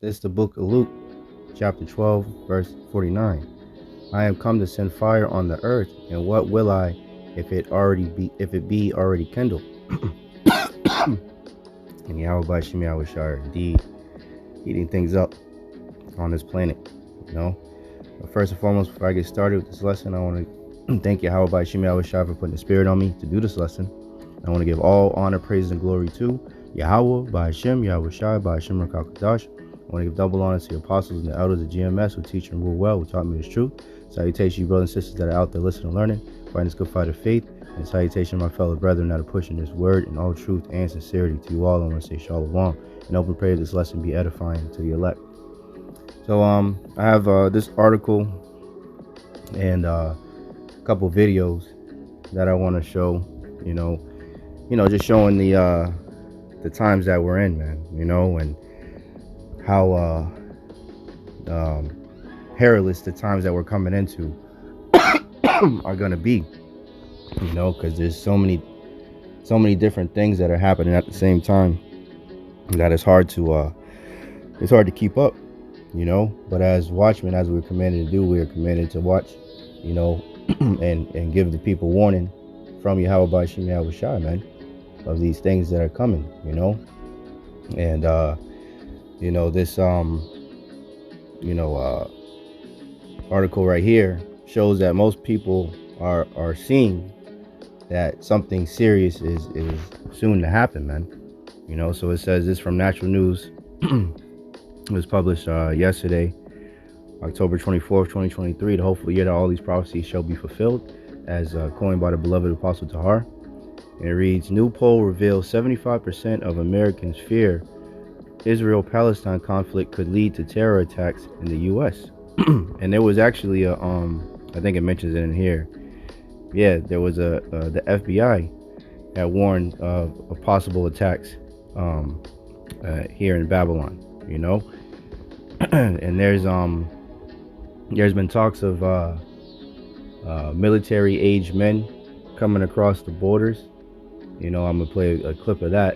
This is the book of Luke, chapter 12, verse 49. I am come to send fire on the earth, and what will I if it be already kindled? And Bahasham, Yahawashi are indeed heating things up on this planet, But first and foremost, before I get started with this lesson, I want to thank Bahasham, Yahawashi for putting the spirit on me to do this lesson. I want to give all honor, praise, and glory to Yahawah, Bahasham, Yahawashi, Bahasham, Rakakadash. I want to give double honor to the apostles and the elders of GMS who teach and rule well, who taught me this truth. Salutation, you brothers and sisters that are out there listening and learning, fighting this good fight of faith. And salutation, my fellow brethren that are pushing this word in all truth and sincerity to you all. I want to say shalom and open prayer this lesson be edifying to the elect. So I have this article and a couple videos that I want to show, just showing the times that we're in, man, and how perilous the times that we're coming into are gonna be, because there's so many different things that are happening at the same time that it's hard to keep up, but as watchmen, as we're commanded to do, we are commanded to watch, and give the people warning from Yahawah, Bahasham, Yahawashi, man, of these things that are coming, and this article right here shows that most people are seeing that something serious is soon to happen, man. So it says this from Natural News. It was published yesterday, October 24th, 2023, the hopeful year that all these prophecies shall be fulfilled, as coined by the beloved Apostle Tahar. And it reads, new poll reveals 75% of Americans fear Israel-Palestine conflict could lead to terror attacks in the U.S. And there was actually a, I think it mentions it in here. Yeah, there was the FBI had warned of possible attacks here in Babylon, and there's been talks of military-aged men coming across the borders. I'm gonna play a clip of that.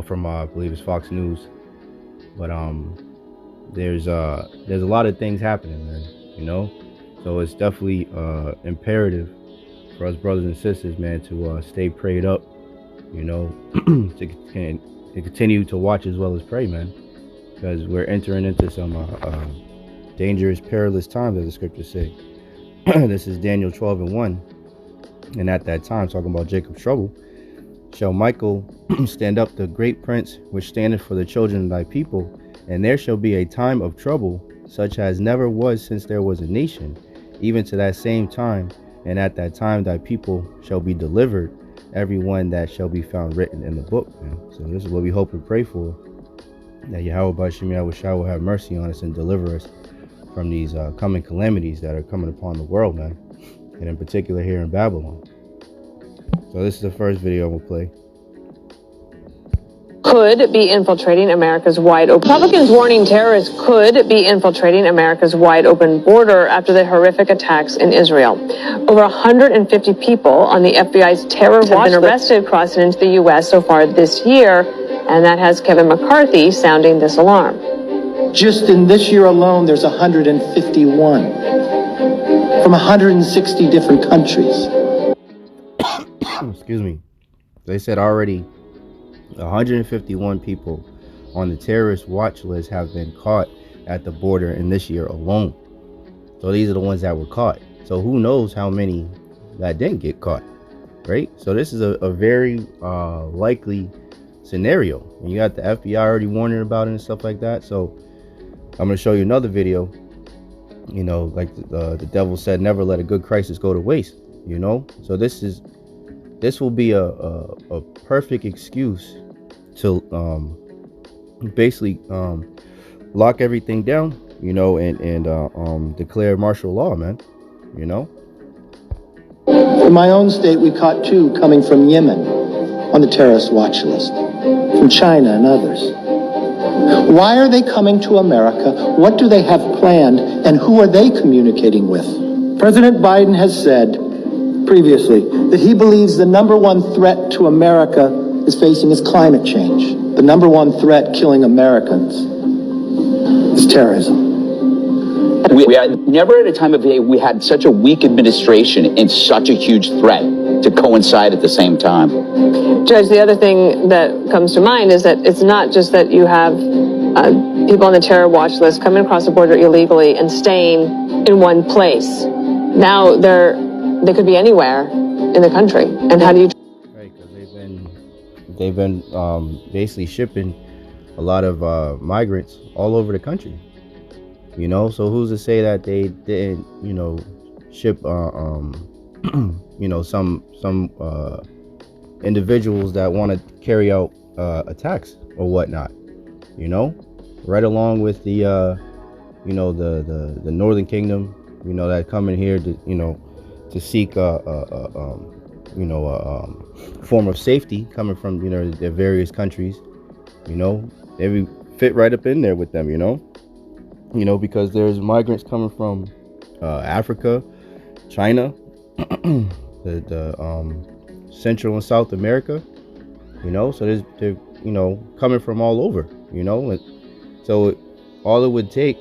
From I believe it's Fox News, but there's a lot of things happening, man. So it's definitely imperative for us brothers and sisters, man, to stay prayed up, to continue to watch as well as pray, man, because we're entering into some dangerous, perilous times, as the scriptures say. This is Daniel 12:1, and at that time, talking about Jacob's trouble, shall Michael stand up, the great prince, which standeth for the children of thy people, and there shall be a time of trouble, such as never was since there was a nation, even to that same time, and at that time thy people shall be delivered, every one that shall be found written in the book. Man. So this is what we hope and pray for, that Yahawah, Bahasham, Yahawashi will have mercy on us and deliver us from these coming calamities that are coming upon the world, man, and in particular here in Babylon. So this is the first video I'm gonna play. Could be infiltrating America's wide open. Republicans warning terrorists could be infiltrating America's wide open border after the horrific attacks in Israel. Over 150 people on the FBI's terror watch have been arrested crossing into the U.S. so far this year, and that has Kevin McCarthy sounding this alarm. Just in this year alone, there's 151 from 160 different countries. Excuse me. They said already 151 people on the terrorist watch list have been caught at the border in this year alone. So these are the ones that were caught. So who knows how many that didn't get caught, right? So this is a very likely scenario. And you got the FBI already warning about it and stuff like that. So I'm going to show you another video. Like the devil said, never let a good crisis go to waste. So this will be a perfect excuse to basically lock everything down, and declare martial law, man. In my own state, we caught 2 coming from Yemen on the terrorist watch list, from China and others. Why are they coming to America? What do they have planned? And who are they communicating with? President Biden has said previously that he believes the number one threat to America is facing is climate change. The number one threat killing Americans is terrorism. We are never at a time of day we had such a weak administration and such a huge threat to coincide at the same time. Judge, the other thing that comes to mind is that it's not just that you have people on the terror watch list coming across the border illegally and staying in one place. Now they could be anywhere in the country. And how do you? Right, because they've been basically shipping a lot of migrants all over the country. You know, so who's to say that they didn't, you know, ship, you know, some individuals that want to carry out attacks or whatnot, you know, right along with the, you know, the Northern Kingdom, you know, that come in here to, you know, to seek, you know, form of safety coming from, you know, their various countries, you know, they fit right up in there with them, you know, because there's migrants coming from Africa, China, the Central and South America, you know, so they're, you know, coming from all over, you know, and so all it would take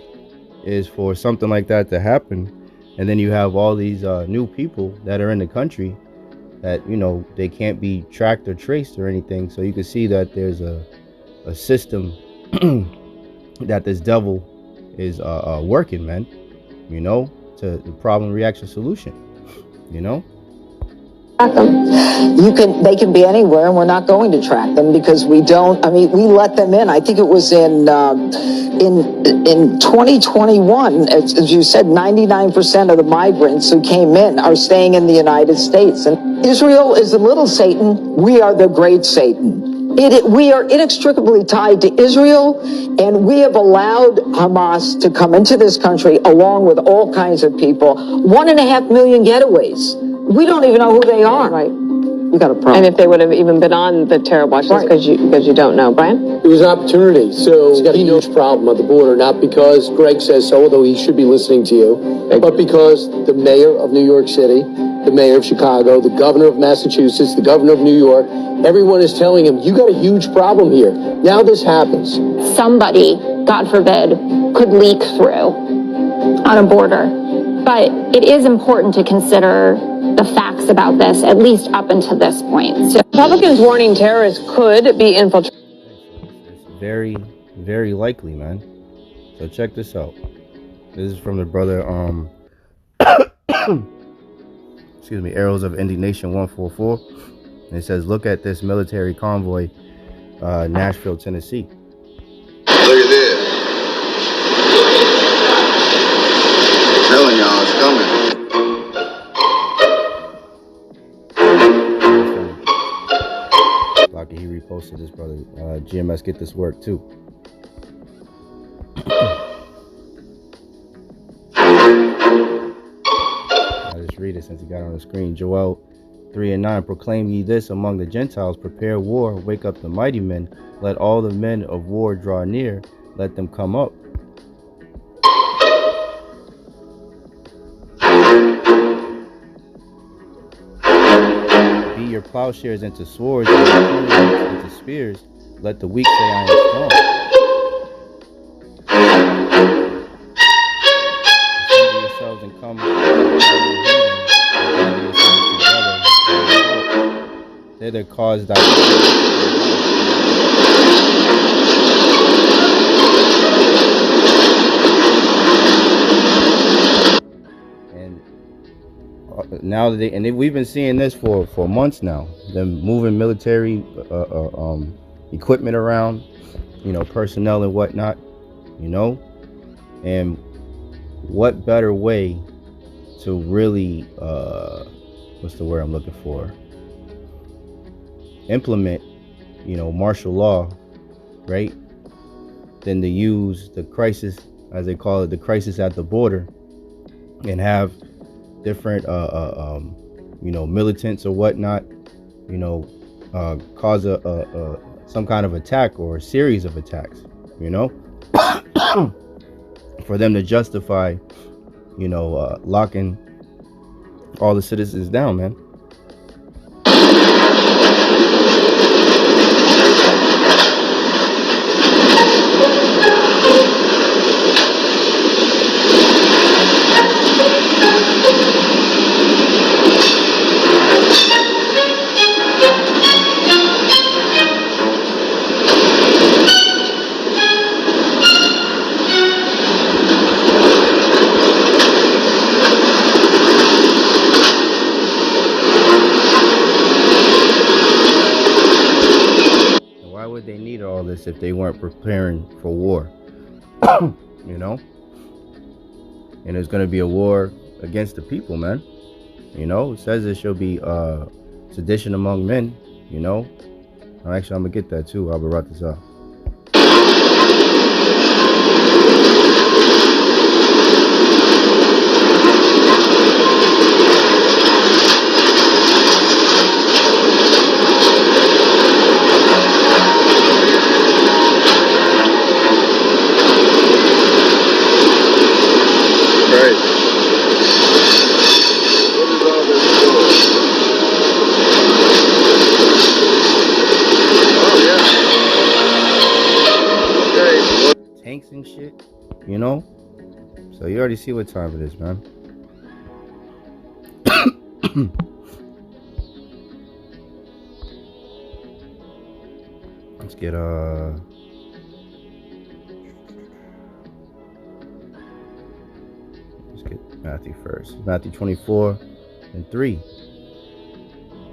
is for something like that to happen, and then you have all these new people that are in the country that, you know, they can't be tracked or traced or anything, so you can see that there's a system that this devil is working, man, you know, to the problem reaction solution, you know. They can be anywhere, and we're not going to track them because we don't. I mean, we let them in. I think it was in 2021, as you said, 99% of the migrants who came in are staying in the United States. And Israel is the little Satan. We are the great Satan. We are inextricably tied to Israel, and we have allowed Hamas to come into this country along with all kinds of people. 1.5 million getaways. We don't even know who they are. Right. We got a problem. And if they would have even been on the terror watch list, because you don't know, Brian? It was an opportunity. So he's got a huge problem at the border, not because Greg says so, although he should be listening to you, but because the mayor of New York City, the mayor of Chicago, the governor of Massachusetts, the governor of New York, everyone is telling him, you got a huge problem here. Now this happens. Somebody, God forbid, could leak through on a border. But it is important to consider the facts about this, at least up until this point. So Republicans warning terrorists could be infiltrated. It's very, very likely, man. So check this out. This is from the brother, excuse me, Arrows of Indignation 144. And it says, look at this military convoy, Nashville, Tennessee. Look at this. I'm telling y'all, it's coming. Lucky he reposted this, brother. GMS, get this work too. I'll just read it since he got it on the screen. Joel 3:9. Proclaim ye this among the Gentiles, prepare war, wake up the mighty men, let all the men of war draw near, let them come up. Be your plowshares into swords, and your pruning into spears, let the weak say I am strong. Assemble yourselves and come thither cause thy and now we've been seeing this for months now, them moving military equipment around, you know, personnel and whatnot, you know. And what better way to really what's the word I'm looking for, implement, you know, martial law, right, than to use the crisis, as they call it, the crisis at the border, and have different you know, militants or whatnot, you know, cause some kind of attack or a series of attacks, you know, for them to justify, you know, locking all the citizens down, man. if they weren't preparing for war. You know? And there's going to be a war against the people, man. You know, it says there shall be sedition among men, you know. Actually, I'm going to get that too. I'll write this up. Tanks and shit, you know. So you already see what time it is, man. Let's get Matthew first. Matthew 24:3.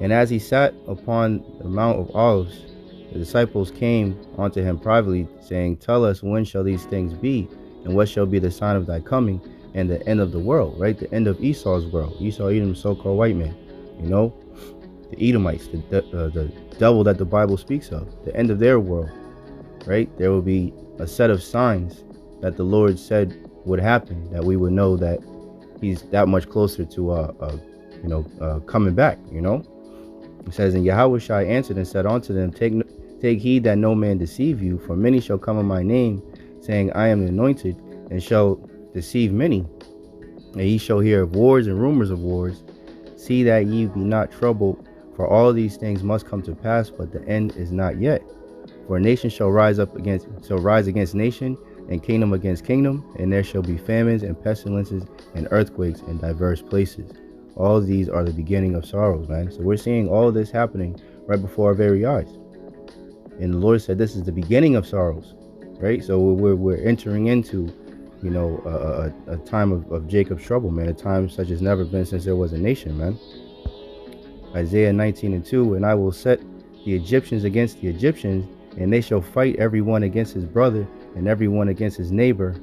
And as he sat upon the Mount of Olives, the disciples came unto him privately, saying, Tell us, when shall these things be? And what shall be the sign of thy coming and the end of the world? Right? The end of Esau's world. Esau, Edom, so-called white man. You know? The Edomites, the devil that the Bible speaks of. The end of their world. Right? There will be a set of signs that the Lord said would happen, that we would know that he's that much closer to coming back, you know. It says, and Yahawashi answered and said unto them, Take heed that no man deceive you, for many shall come in my name, saying, I am anointed, and shall deceive many. And ye shall hear of wars and rumors of wars. See that ye be not troubled, for all these things must come to pass, but the end is not yet. For nation shall rise against nation, and kingdom against kingdom, and there shall be famines and pestilences and earthquakes in diverse places. All these are the beginning of sorrows, man. So we're seeing all this happening right before our very eyes. And the Lord said this is the beginning of sorrows, right? So we're entering into, you know, a time of Jacob's trouble, man. A time such as never been since there was a nation, man. Isaiah 19:2, and I will set the Egyptians against the Egyptians, and they shall fight every one against his brother, and every one against his neighbor,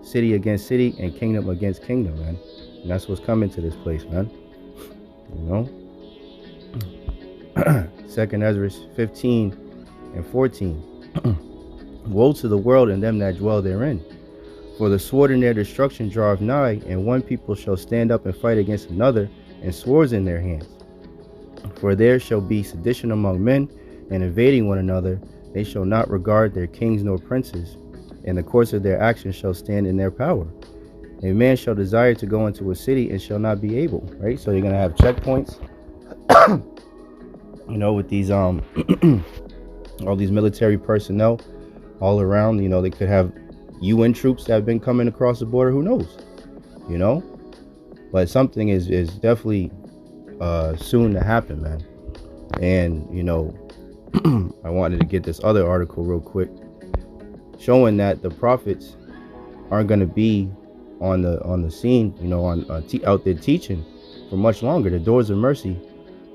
city against city, and kingdom against kingdom, man. And that's what's coming to this place, man. You know. 2nd Ezra 15:14. Woe to the world and them that dwell therein, for the sword in their destruction draweth nigh, and one people shall stand up and fight against another, and swords in their hands. For there shall be sedition among men, and invading one another. They shall not regard their kings nor princes, and the course of their actions shall stand in their power. A man shall desire to go into a city and shall not be able, right? So you're going to have checkpoints, you know, with these, all these military personnel all around. You know, they could have UN troops that have been coming across the border. Who knows, you know? But something is definitely soon to happen, man. And, you know, I wanted to get this other article real quick, showing that the prophets aren't going to be on the scene, you know, out there teaching for much longer. The doors of mercy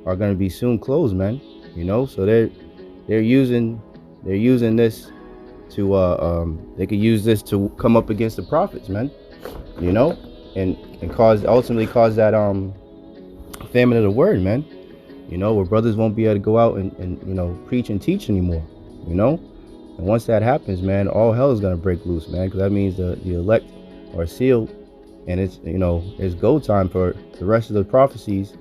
are going to be soon closed, man. You know, so they're using this to they could use this to come up against the prophets, man. You know, and ultimately cause that famine of the word, man. You know, where brothers won't be able to go out and you know, preach and teach anymore. You know, and once that happens, man, all hell is gonna break loose, man, because that means the elect are sealed, and it's, you know, it's go time for the rest of the prophecies,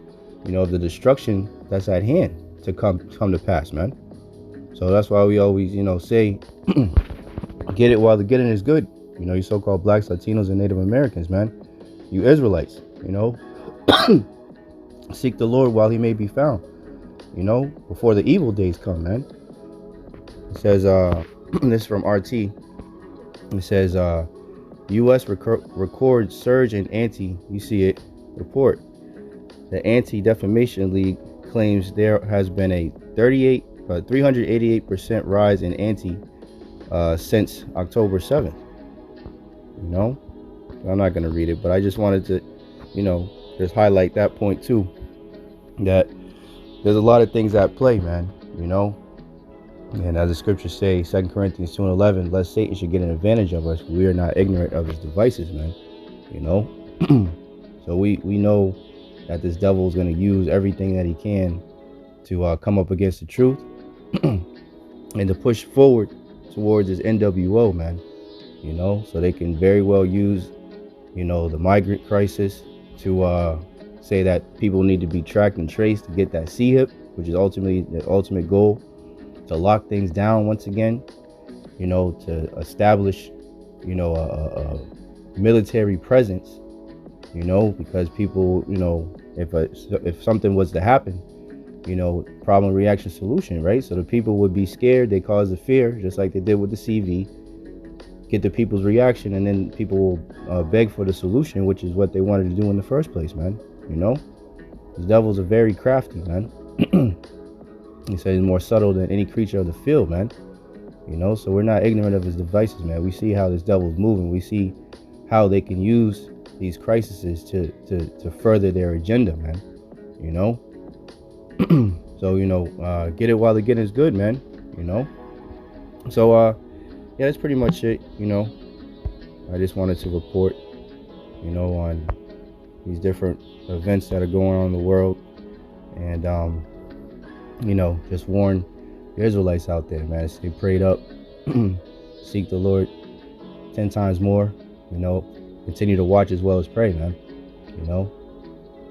you know, of the destruction that's at hand to come to pass, man. So that's why we always, you know, say, get it while the getting is good. You know, you so-called blacks, Latinos, and Native Americans, man. You Israelites, you know, seek the Lord while he may be found, you know, before the evil days come, man. It says, this is from RT. It says, U.S. records surge in you see it, report. The Anti-Defamation League claims there has been a 388% rise in since October 7th. You know, I'm not going to read it, but I just wanted to, you know, just highlight that point too, that there's a lot of things at play, man. You know, And as the scriptures say, 2 Corinthians 2:11, lest Satan should get an advantage of us, we are not ignorant of his devices, man. You know? So we know that this devil is going to use everything that he can to come up against the truth and to push forward towards his NWO, man. You know, so they can very well use, you know, the migrant crisis to say that people need to be tracked and traced to get that CHIP, which is ultimately the ultimate goal, to lock things down once again, you know, to establish, you know, a military presence, you know, because people, you know, if something was to happen, you know, problem, reaction, solution, right? So the people would be scared, they cause the fear, just like they did with the CV, get the people's reaction, and then people will beg for the solution, which is what they wanted to do in the first place, man. You know, the devils are very crafty, man. He said he's more subtle than any creature of the field, man. You know, so we're not ignorant of his devices, man. We see how this devil's moving. We see how they can use these crises to further their agenda, man. You know. So, you know, get it while the getting is good, man. You know. So yeah, that's pretty much it. You know, I just wanted to report, you know, on these different events that are going on in the world, and you know, just warn the Israelites out there, man. Stay prayed up, seek the Lord 10 times more. You know, continue to watch as well as pray, man. You know.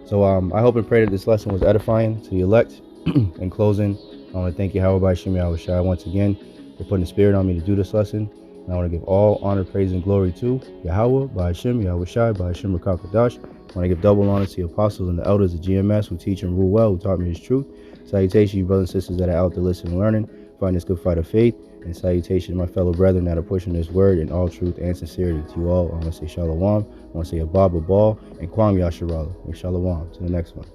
So I hope and pray that this lesson was edifying to the elect. In closing, I want to thank Yahawah, Bahasham, Yahawashi once again for putting the spirit on me to do this lesson. And I want to give all honor, praise, and glory to Yahawah, Bahasham, Yahawashi, Bahasham, Rakakadash. I want to give double honor to the apostles and the elders of GMS who teach and rule well, who taught me his truth. Salutation, you brothers and sisters that are out there listening and learning, fighting this good fight of faith. And salutation to my fellow brethren that are pushing this word in all truth and sincerity. To you all, I want to say shalom. I want to say abba, babal, and kwam yasharala. And shalom. To the next one.